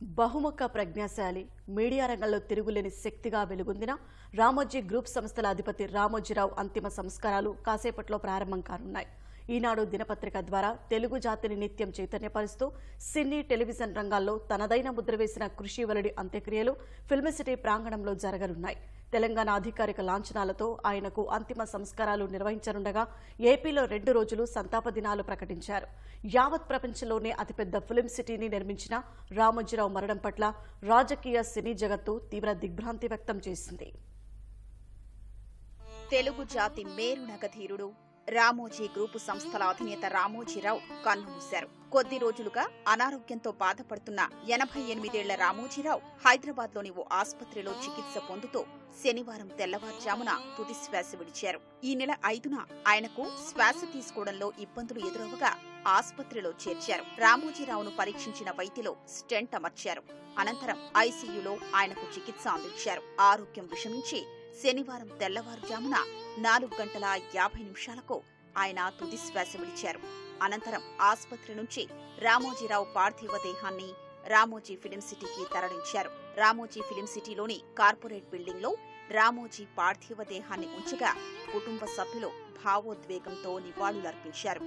బహుముఖ ప్రజ్ఞాశాలి, మీడియా రంగంలో తిరుగులేని శక్తిగా వెలుగొందిన రామోజీ గ్రూప్ సంస్థల అధిపతి రామోజీరావు అంతిమ సంస్కారాలు కాసేపట్లో ప్రారంభం కానున్నాయి. ఈనాడు దినపత్రిక ద్వారా తెలుగు జాతిని నిత్యం చైతన్యపరుస్తూ సినీ, టెలివిజన్ రంగాల్లో తనదైన ముద్ర వేసిన కృషి వలడి అంత్యక్రియలు ఫిల్మ్ సిటీ ప్రాంగణంలో జరగనున్నాయి. తెలంగాణ అధికారిక లాంఛనాలతో ఆయనకు అంతిమ సంస్కారాలు నిర్వహించనుండగా ఏపీలో 2 రోజులు సంతాప దినాలు ప్రకటించారు. యావత్ ప్రపంచంలోనే అతిపెద్ద ఫిల్మ్ సిటీని నిర్మించిన రామోజీరావు మరణం పట్ల రాజకీయ, సినీ జగత్తు తీవ్ర దిగ్భ్రాంతి వ్యక్తం చేసింది. తెలుగు జాతి మేరునగధీరుడు రామోజీ గ్రూపు సంస్థల అధినేత రామోజీరావు కన్నుమూశారు. కొద్ది రోజులుగా అనారోగ్యంతో బాధపడుతున్న 88 ఏళ్ల రామోజీరావు హైదరాబాద్లోని ఓ ఆసుపత్రిలో చికిత్స పొందుతూ శనివారం తెల్లవారుజామున తుది శ్వాస విడిచారు. ఈ నెల 5న ఆయనకు శ్వాస తీసుకోవడంలో ఇబ్బందులు ఎదురవగా ఆసుపత్రిలో చేర్చారు. రామోజీరావును పరీక్షించిన వైద్యులు స్టెంట్ అమర్చారు. అనంతరం ఐసీయూలో ఆయనకు చికిత్స అందించారు. ఆరోగ్యం విషమించి శనివారం తెల్లవారుజామున 4:50 ఆయన తుది శ్వాస విడిచారు. అనంతరం ఆసుపత్రి నుంచి రామోజీరావు పార్థివ దేహాన్ని రామోజీ ఫిలిం సిటీకి తరలించారు. రామోజీ ఫిలిం సిటీలోని కార్పొరేట్ బిల్డింగ్ లో రామోజీ పార్థివ దేహాన్ని ఉంచగా కుటుంబ సభ్యులు భావోద్వేగంతో నివాళులర్పించారు.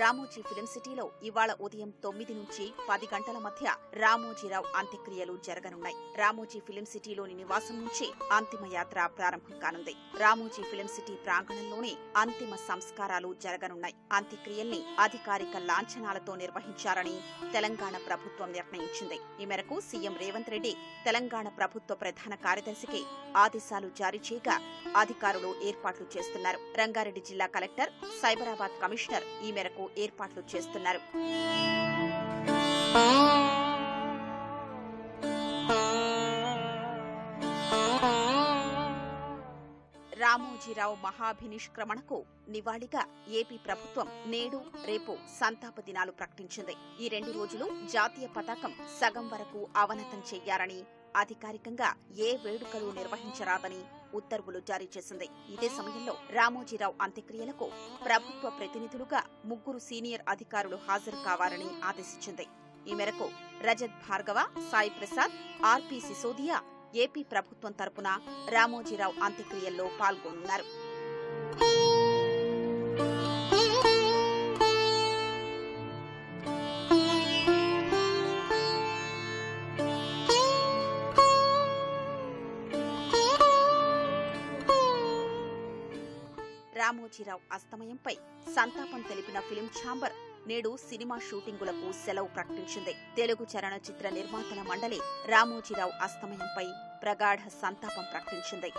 రామోజీ ఫిలిం సిటీలో ఇవాళ ఉదయం 9 నుంచి 10 గంటల మధ్య రామోజీరావు అంత్యక్రియలు జరగనున్నాయి. రామోజీ ఫిలిం సిటీలోని నివాసం నుంచి అంతిమ యాత్ర ప్రారంభం కానుంది. రామోజీ ఫిలిం సిటీ ప్రాంగణంలోనే అంతిమ సంస్కారాలు జరగనున్నాయి. అంత్యక్రియల్ని అధికారిక లాంఛనాలతో నిర్వహించాలని తెలంగాణ ప్రభుత్వం నిర్ణయించింది. ఈ మేరకు సీఎం రేవంత్ రెడ్డి తెలంగాణ ప్రభుత్వ ప్రధాన కార్యదర్శికి ఆదేశాలు జారీ చేయగా అధికారులు ఏర్పాట్లు చేస్తున్నారు. రంగారెడ్డి జిల్లా కలెక్టర్, సైబరాబాద్ కమిషనర్ ఈ మేరకు ఏర్పాట్లు చేస్తున్నారు. రామోజీరావు మహాభినిష్క్రమణకు నివాళిగా ఏపీ ప్రభుత్వం నేడు, రేపు సంతాప దినాలు ప్రకటించింది. ఈ 2 రోజులు జాతీయ పతాకం సగం వరకు అవనతం చెయ్యాలని, అధికారికంగా ఏ వేడుకలు నిర్వహించరాదని ఉత్తర్వులు జారీ చేసింది. ఇదే సమయంలో రామోజీరావు అంత్యక్రియలకు ప్రభుత్వ ప్రతినిధులుగా 3 సీనియర్ అధికారులు హాజరు కావాలని ఆదేశించింది. ఈ మేరకు రజత్ భార్గవ, సాయి ప్రసాద్, ఆర్పి సిసోదియా ఏపీ ప్రభుత్వం తరపున రామోజీరావు అంత్యక్రియల్లో పాల్గొనున్నారు. రామోజీరావు అస్తమయంపై సంతాపం తెలిపిన ఫిలిం ఛాంబర్ నేడు సినిమా షూటింగులకు సెలవు ప్రకటించింది. తెలుగు చలనచిత్ర నిర్మాతల మండలి రామోజీరావు అస్తమయంపై ప్రగాఢ సంతాపం ప్రకటించింది.